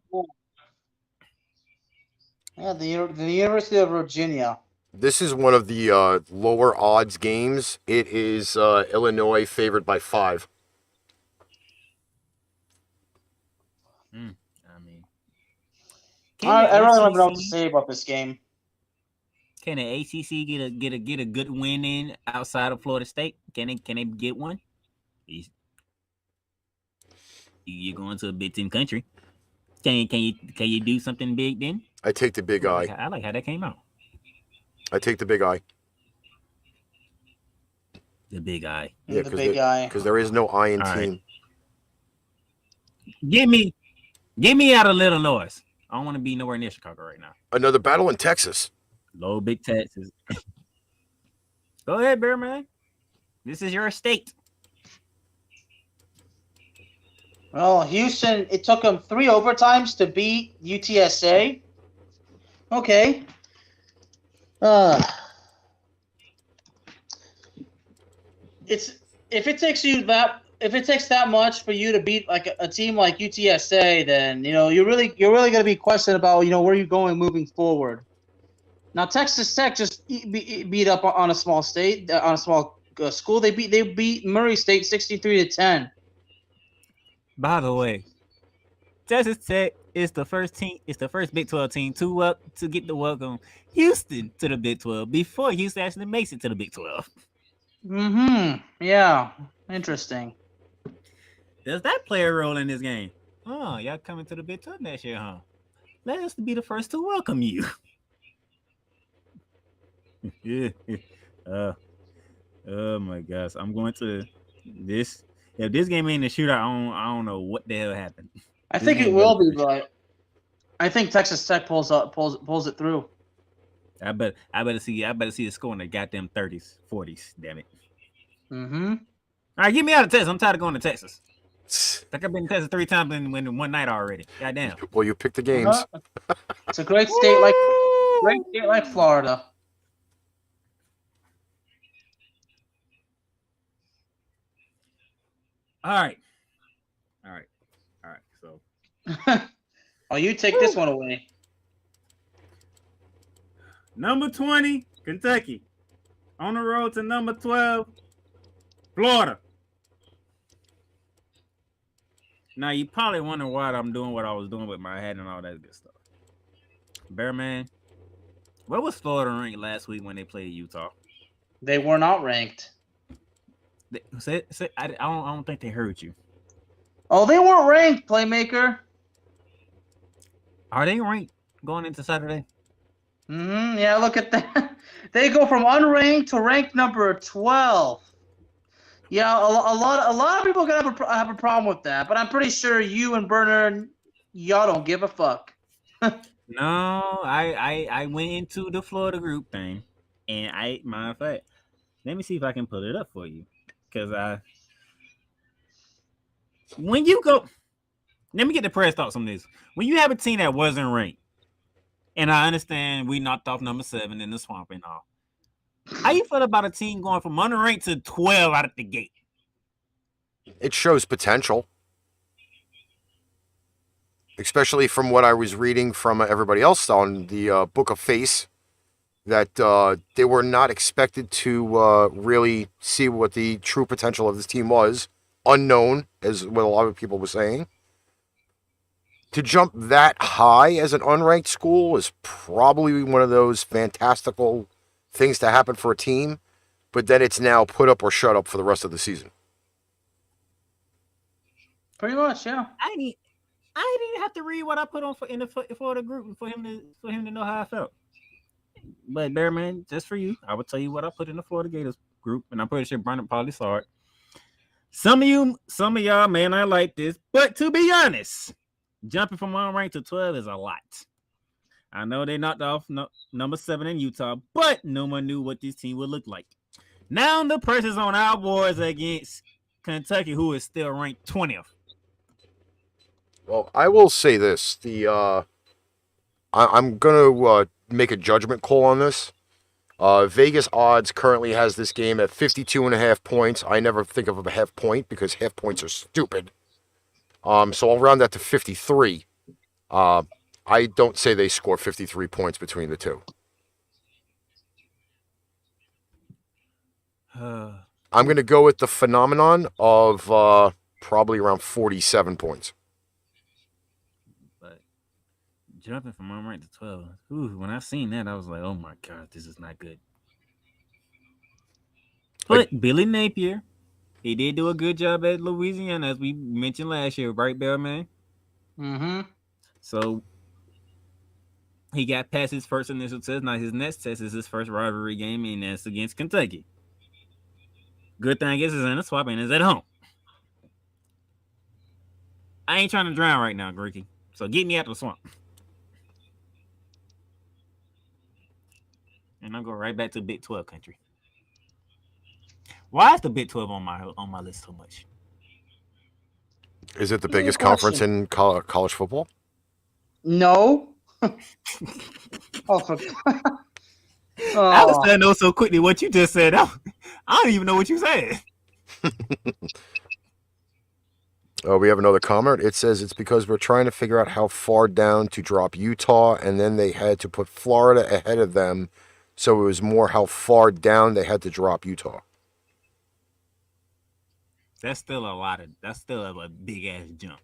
Yeah, the University of Virginia. This is one of the lower odds games. It is Illinois favored by 5. I really don't know what to say about this game. Can the ACC get a good win in outside of Florida State? Can they get one? You're going to a Big Ten country. Can you do something big then? I take the big eye. I like how that came out. I take the big eye. The big eye. Yeah, the big guy. Because there is no I in All team. Right. Give me out of Little Noise. I don't want to be nowhere near Chicago right now. Another battle in Texas. Low big taxes. Go ahead, Bear Man. This is your state. Well, Houston, it took them 3 overtimes to beat UTSA. Okay. If it takes that much for you to beat like a team like UTSA, then you're really going to be questioned about where you're going moving forward. Now Texas Tech just beat up on a small state, on a small school. They beat Murray State 63-10. By the way, Texas Tech is the first team. It's the first Big 12 team to get the welcome Houston to the Big 12 before Houston actually makes it to the Big 12. Yeah. Interesting. Does that play a role in this game? Oh, y'all coming to the Big 12 next year, huh? Let us be the first to welcome you. Oh my gosh. I'm going to this. If this game ain't a shootout, I don't know what the hell happened. I think it will be, but I think Texas Tech pulls it through. I better see the score in the goddamn 30s, 40s. Damn it. Mm-hmm. All right, get me out of Texas. I'm tired of going to Texas. Like I've been to Texas 3 times in one night already. Goddamn. Well, you picked the games. It's a great state like Florida. All right. So. Oh, you take this one away. Number 20, Kentucky. On the road to number 12, Florida. Now, you probably wonder why I'm doing what I was doing with my head and all that good stuff. Bear Man, where was Florida ranked last week when they played Utah? They were not ranked. I don't think they heard you. Oh, they weren't ranked, Playmaker. Are they ranked going into Saturday? Yeah, look at that. They go from unranked to ranked number 12. Yeah, a lot of people are gonna have a problem with that, but I'm pretty sure you and Bernard, y'all don't give a fuck. No, I went into the Florida group thing, and matter of fact, let me see if I can pull it up for you, because when you go, let me get the press thoughts on this. When you have a team that wasn't ranked, and I understand we knocked off number 7 in the swamp and all, how you feel about a team going from unranked to 12 out of the gate? It shows potential. Especially from what I was reading from everybody else on the Book of Face, that they were not expected to really see what the true potential of this team was. Unknown, as what a lot of people were saying. To jump that high as an unranked school is probably one of those fantastical things to happen for a team, but then it's now put up or shut up for the rest of the season. Pretty much, yeah. I didn't have to read what I put on in the Florida group for him to know how I felt. But Bear Man, just for you, I will tell you what I put in the Florida Gators group, and I'm pretty sure Brandon probably saw it. Some of y'all may not like this, but to be honest, jumping from unranked to 12 is a lot. I know they knocked off number 7 in Utah, but no one knew what this team would look like. Now the pressure's on our boys against Kentucky, who is still ranked 20th. Well, I will say this: I'm gonna make a judgment call on this. Vegas odds currently has this game at 52.5 points. I never think of a half point because half points are stupid. So I'll round that to 53. I don't say they score 53 points between the two. I'm going to go with the phenomenon of probably around 47 points. But jumping from unranked to 12, when I seen that, I was like, oh my God, this is not good. But Billy Napier, he did do a good job at Louisiana, as we mentioned last year, right, Bellman? Mm-hmm. So he got past his first initial test. Now his next test is his first rivalry game, and that's against Kentucky. Good thing is in the swamp and is at home. I ain't trying to drown right now, Greeky. So get me out of the swamp. And I'll go right back to Big 12 country. Why is the Big 12 on my list so much? Is it the biggest conference in college football? No. I understand know so quickly what you just said. I don't even know what you said. Oh, we have another comment. It says it's because we're trying to figure out how far down to drop Utah, and then they had to put Florida ahead of them, so it was more how far down they had to drop Utah. That's still a big ass jump.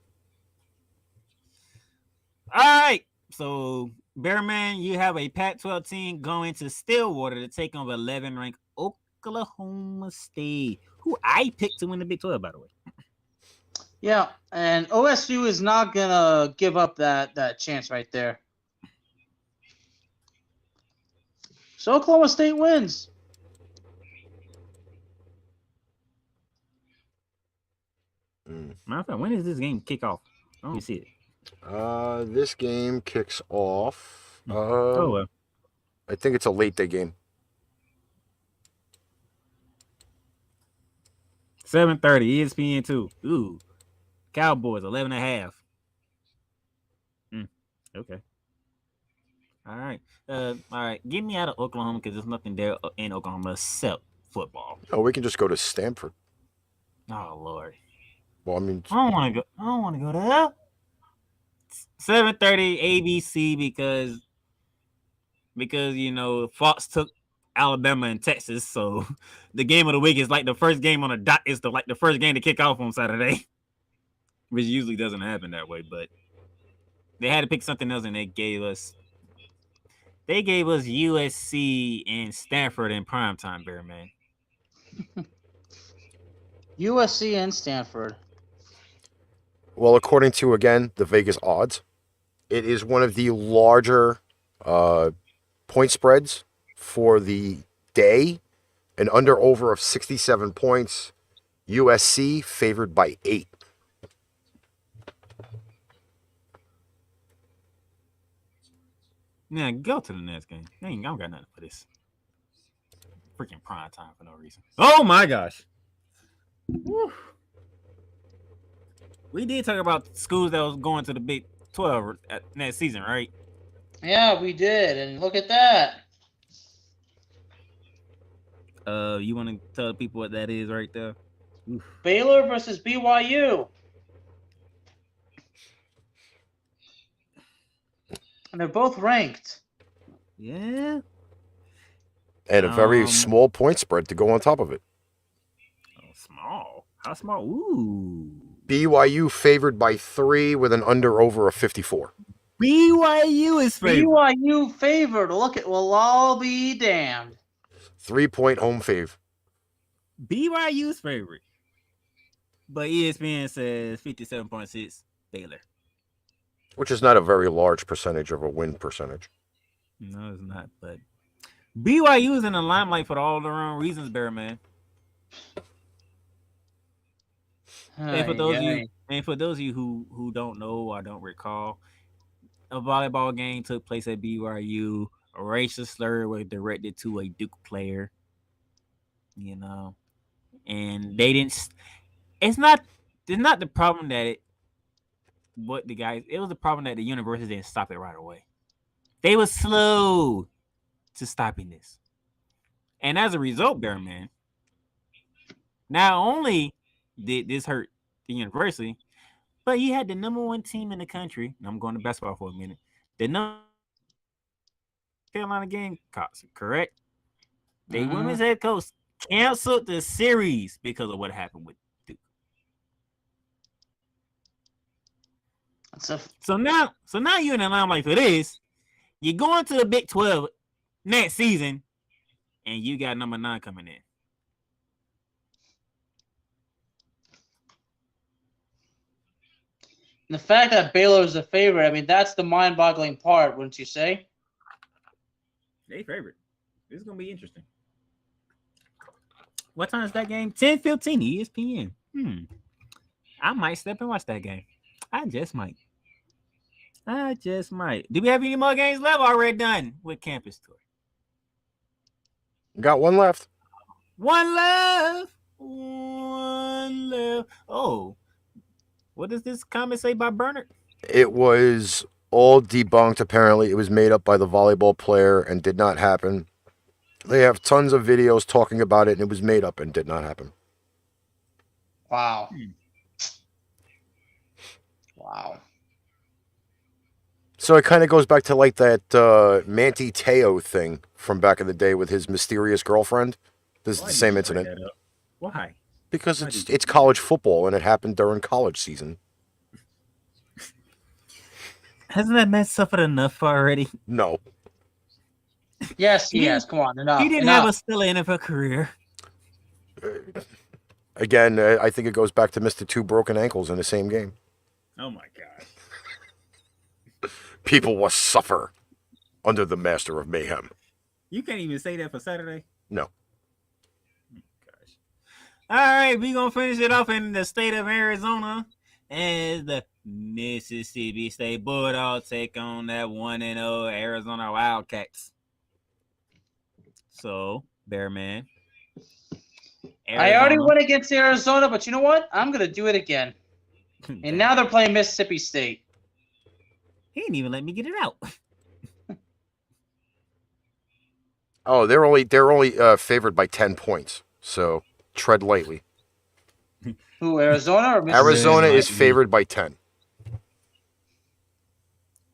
All right. So, Bearman, you have a Pac-12 team going to Stillwater to take on 11th-ranked Oklahoma State, who I picked to win the Big 12, by the way. Yeah, and OSU is not going to give up that chance right there. So Oklahoma State wins. Matter of fact, when does this game kick off? I don't see it. This game kicks off. Well. I think it's a late day game. 7:30, ESPN 2. Ooh. Cowboys, 11.5. Okay. All right. Get me out of Oklahoma because there's nothing there in Oklahoma except football. Oh, we can just go to Stanford. Oh, Lord. Well, I mean, I don't want to go there. 7:30 ABC because Fox took Alabama and Texas, so the game of the week is like the first game on the dot is the first game to kick off on Saturday, which usually doesn't happen that way. But they had to pick something else, and they gave us USC and Stanford in primetime, Bearman. USC and Stanford. Well, according to, again, the Vegas odds, it is one of the larger point spreads for the day. An under-over of 67 points. USC favored by 8. Now, go to the next game. I don't got nothing for this. Freaking prime time for no reason. Oh, my gosh. Woo. We did talk about schools that was going to the Big 12 next season, right? Yeah, we did. And look at that. You want to tell the people what that is right there? Oof. Baylor versus BYU. And they're both ranked. Yeah. And a very small point spread to go on top of it. Oh, small? How small? Ooh. BYU favored by 3 with an under-over of 54. BYU is favored. BYU favored. Look at, we'll all be damned. 3-point home fave. BYU's favorite. But ESPN says 57.6 Baylor. Which is not a very large percentage of a win percentage. No, it's not. But BYU is in the limelight for all the wrong reasons, Bearman. And for those of you who don't know or don't recall, a volleyball game took place at BYU. A racial slur was directed to a Duke player. And they didn't. It's not the problem that it was the problem that the university didn't stop it right away. They were slow to stopping this. And as a result, Bearman, not only did this hurt the university, but you had the number 1 team in the country, and I'm going to basketball for a minute, the North Carolina Gamecocks, correct? The women's head coach canceled the series because of what happened with Duke. So now you're in the limelight for this. You're going to the Big 12 next season, and you got number 9 coming in. The fact that Baylor is a favorite, I mean, that's the mind-boggling part, wouldn't you say? They favorite. This is going to be interesting. What time is that game? 10:15 ESPN. I might step and watch that game. I just might. Do we have any more games left? Already done with campus tour. Got one left. One left. Oh, what does this comment say by Bernard? It was all debunked, apparently. It was made up by the volleyball player and did not happen. They have tons of videos talking about it, and it was made up and did not happen. Wow. Wow. So it kind of goes back to like that Manti Te'o thing from back in the day with his mysterious girlfriend. This is the same incident. Why? Because it's college football, and it happened during college season. Hasn't that man suffered enough already? No. Yes, he has. Come on, enough. He didn't have a stellar NFL career. Again, I think it goes back to Mr. Two Broken Ankles in the same game. Oh my God. People will suffer under the master of mayhem. You can't even say that for Saturday? No. Gosh. All right, we're going to finish it off in the state of Arizona as the Mississippi State Bulldogs take on that 1-0 Arizona Wildcats. So, Bearman. I already went against Arizona, but you know what? I'm going to do it again. And now they're playing Mississippi State. He didn't even let me get it out. Oh, they're only favored by 10 points. So tread lightly. Who, Arizona or Mississippi? Arizona is favored by 10.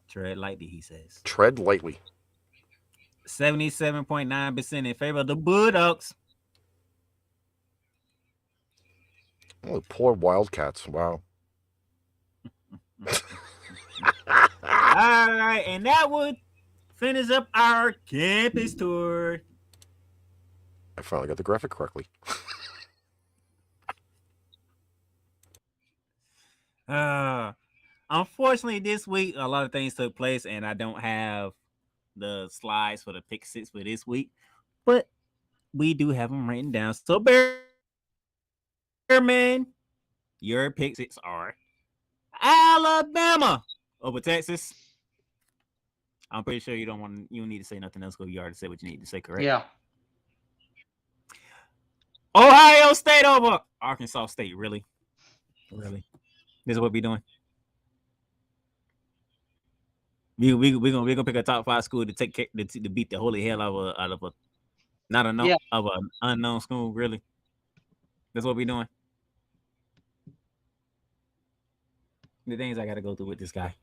Tread lightly, he says. Tread lightly. 77.9% in favor of the Bulldogs. Oh, poor Wildcats. Wow. All right, and that would finish up our campus tour. I finally got the graphic correctly. Unfortunately, this week a lot of things took place, and I don't have the slides for the pick six for this week, but we do have them written down. So, Bearman, your pick six are Alabama over Texas. I'm pretty sure you don't need to say nothing else because you already said what you need to say, correct? Yeah. Ohio State over Arkansas State. Really? This is what we're doing. We're gonna pick a top 5 school to to beat the holy hell out of a of an unknown school. Really? That's what we're doing. The things I got to go through with this guy.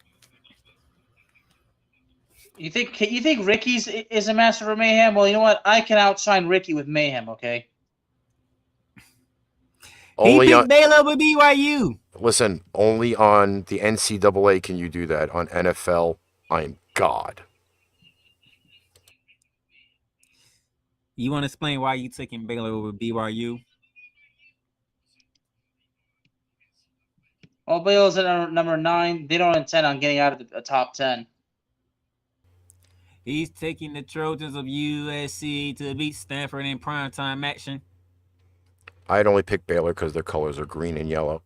You think Ricky's is a master of mayhem? Well, you know what? I can outshine Ricky with mayhem. Okay. He picked Baylor over BYU. Listen, only on the NCAA can you do that. On NFL, I'm God. You want to explain why you taking Baylor over BYU? Well, Baylor's at number 9. They don't intend on getting out of the top 10. He's taking the Trojans of USC to beat Stanford in primetime action. I'd only pick Baylor because their colors are green and yellow.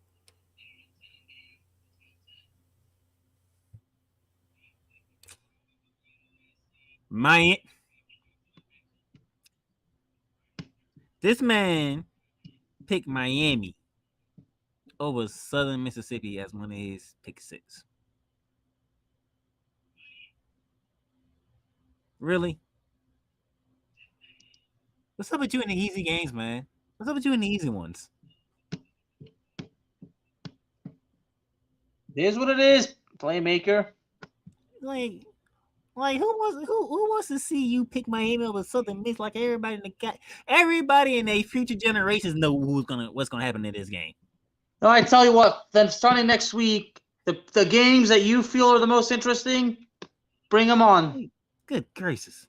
This man picked Miami over Southern Mississippi as one of his pick six. Really? What's up with you in the easy games, man? What's up with you in the easy ones? It is what it is, Playmaker. Like who wants to see you pick Miami over Southern Miss? Like everybody in their future generations know what's gonna happen in this game. No, I tell you what. Then starting next week, the games that you feel are the most interesting, bring them on. Good gracious.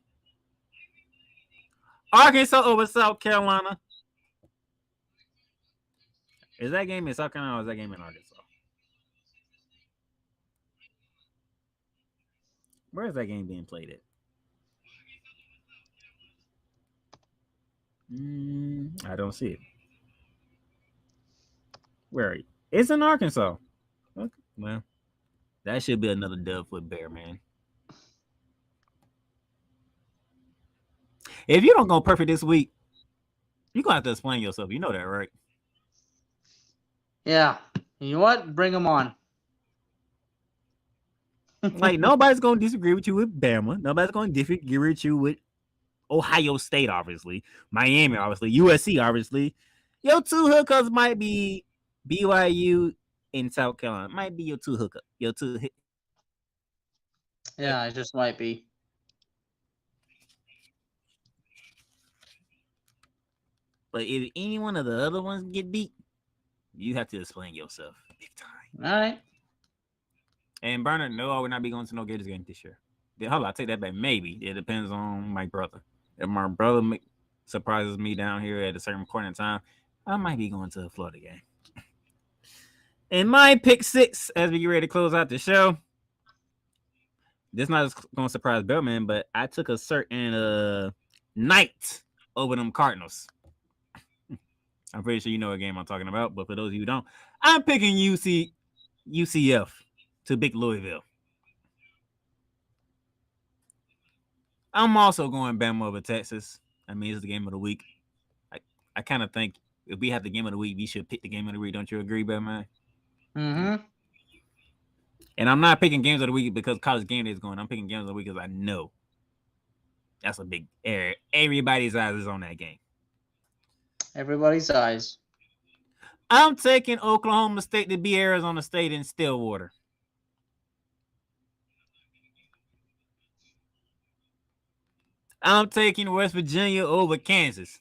Arkansas over South Carolina. Is that game in South Carolina or is that game in Arkansas? Where is that game being played at? I don't see it. Where are you? It's in Arkansas. Okay. Well, that should be another dub for Bear, man. If you don't go perfect this week, you're going to have to explain yourself. You know that, right? Yeah. You know what? Bring them on. Like, nobody's going to disagree with you with Bama. Nobody's going to disagree with you with Ohio State, obviously. Miami, obviously. USC, obviously. Your two hookups might be BYU in South Carolina. Might be your two hookup. Yeah, it just might be. But if any one of the other ones get beat, you have to explain yourself big time. All right. And Bernard, no, I will not be going to no Gators game this year. Hold on, I take that back. Maybe. It depends on my brother. If my brother surprises me down here at a certain point in time, I might be going to a Florida game. In my pick 6, as we get ready to close out the show, this not going to surprise Bellman, but I took a certain night over them Cardinals. I'm pretty sure you know what game I'm talking about, but for those of you who don't, I'm picking UCF to beat Louisville. I'm also going Bama over Texas. I mean, it's the game of the week. I kind of think if we have the game of the week, we should pick the game of the week. Don't you agree, Bama? Mm-hmm. And I'm not picking games of the week because college game day is going. I'm picking games of the week because I know that's a big error. Everybody's eyes is on that game. Everybody's eyes. I'm taking Oklahoma State to beat Arizona State in Stillwater. I'm taking West Virginia over Kansas.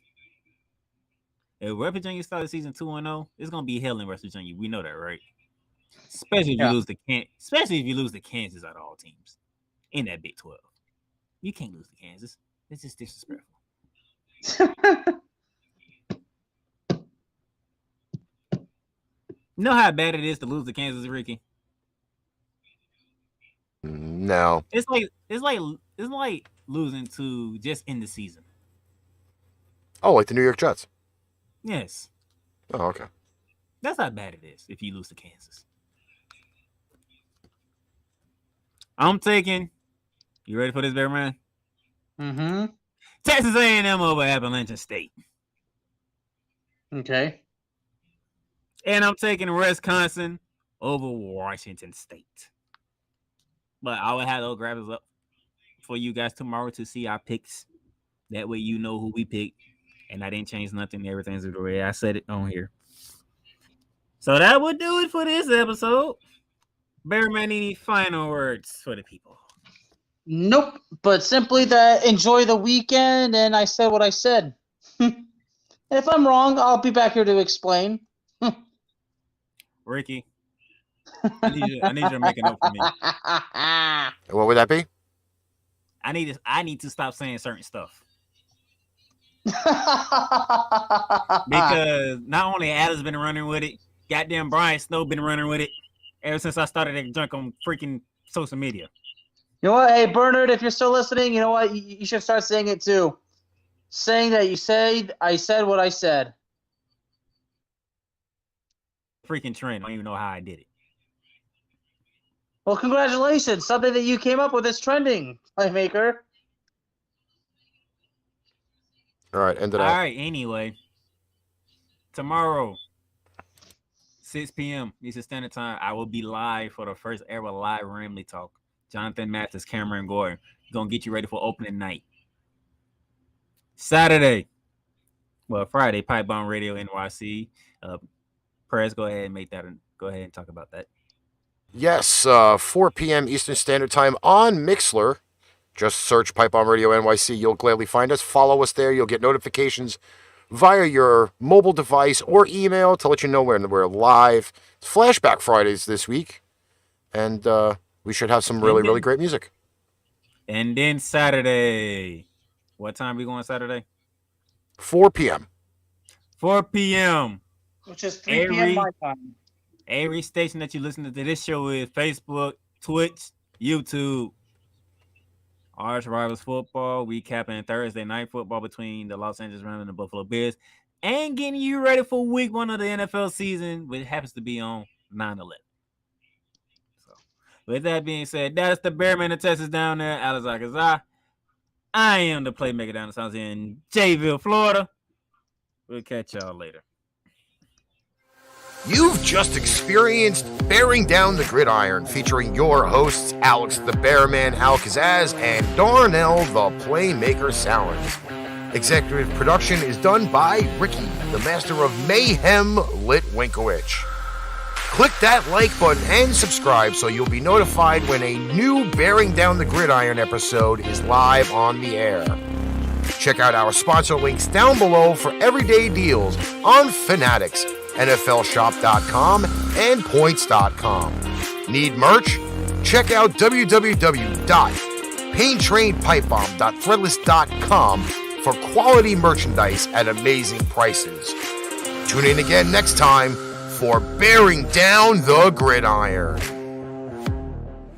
If West Virginia starts the season 2-0, it's gonna be hell in West Virginia. We know that, right? Especially if you lose to Kansas out of all teams in that Big 12. You can't lose to Kansas. It's just disrespectful. You know how bad it is to lose to Kansas, Ricky? No. It's like losing to just in the season. Oh, like the New York Jets. Yes. Oh, okay. That's how bad it is if you lose to Kansas. I'm taking. You ready for this, Bear Man? Mm-hmm. Texas A&M over Appalachian State. Okay. And I'm taking Wisconsin over Washington State. But I will have those graphics up for you guys tomorrow to see our picks. That way you know who we picked. And I didn't change nothing. Everything's the way I said it on here. So that would do it for this episode. Bearman, any final words for the people? Nope. But simply that enjoy the weekend, and I said what I said. And if I'm wrong, I'll be back here to explain. Ricky, I need you to make a note for me. What would that be? I need to stop saying certain stuff. Because not only Adam's been running with it, goddamn Brian Snow been running with it ever since I started that junk on freaking social media. You know what? Hey, Bernard, if you're still listening, you know what? You should start saying it too. Saying that I said what I said. Freaking trend. I don't even know how I did it. Well, congratulations. Something that you came up with is trending, Playmaker. All right, end it All out. right, anyway. Tomorrow, 6 p.m. Eastern Standard Time, I will be live for the first ever live Ramley Talk. Jonathan Mathis, Cameron Gore. Going to get you ready for opening night. Friday, Pipe Bomb Radio NYC. Perez, go ahead and make that. Go ahead and talk about that. Yes, 4 p.m. Eastern Standard Time on Mixlr. Just search Pipe Bomb Radio NYC. You'll gladly find us. Follow us there. You'll get notifications via your mobile device or email to let you know when we're live. It's Flashback Fridays this week. And we should have some really great music. And then Saturday. What time are we going Saturday? 4 p.m. 4 p.m. Which is 3 p.m. my time. Every station that you listen to this show is Facebook, Twitch, YouTube. ArchRivals football, recapping Thursday night football between the Los Angeles Rams and the Buffalo Bills, and getting you ready for week 1 of the NFL season, which happens to be on 9/11. So, with that being said, that's the Bearman of Texas down there, Alex Kazzaz. I am the Playmaker down the South in Jayville, Florida. We'll catch y'all later. You've just experienced Bearing Down the Gridiron, featuring your hosts, Alex the Bearman Kazzaz and Darnell the Playmaker Sallins. Executive production is done by Ricky, the master of Mayhem, Litwinkowich. Click that like button and subscribe so you'll be notified when a new Bearing Down the Gridiron episode is live on the air. Check out our sponsor links down below for everyday deals on Fanatics, NFLshop.com, and Points.com. Need merch? Check out www.paintrainpipebomb.threadless.com for quality merchandise at amazing prices. Tune in again next time for Bearing Down the Gridiron.